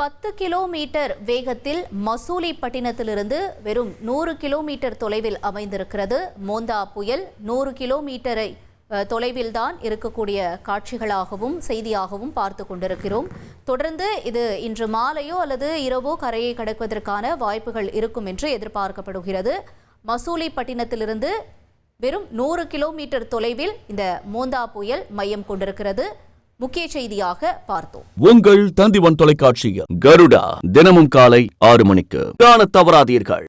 10 kilometre வேகத்தில் மசூலிப்பட்டினத்திலிருந்து வெறும் 100 kilometre தொலைவில் அமைந்திருக்கிறது மோந்தா புயல். 100 கிலோமீட்டரை தொலைவில்தான் இருக்கக்கூடிய காட்சிகளாகவும் செய்தியாகவும் பார்த்து கொண்டிருக்கிறோம். தொடர்ந்து இது இன்று மாலையோ அல்லது இரவோ கரையை கடப்பதற்கான வாய்ப்புகள் இருக்கும் என்று எதிர்பார்க்கப்படுகிறது. மசூலிப்பட்டினத்திலிருந்து வெறும் 100 கிலோமீட்டர் தொலைவில் இந்த மோந்தா புயல் மையம் கொண்டிருக்கிறது. முக்கிய செய்தியாக பார்த்தோம். உங்கள் தந்திவன் தொலைக்காட்சியில் கருடா தினமும் காலை 6 மணிக்கு காண தவறாதீர்கள்.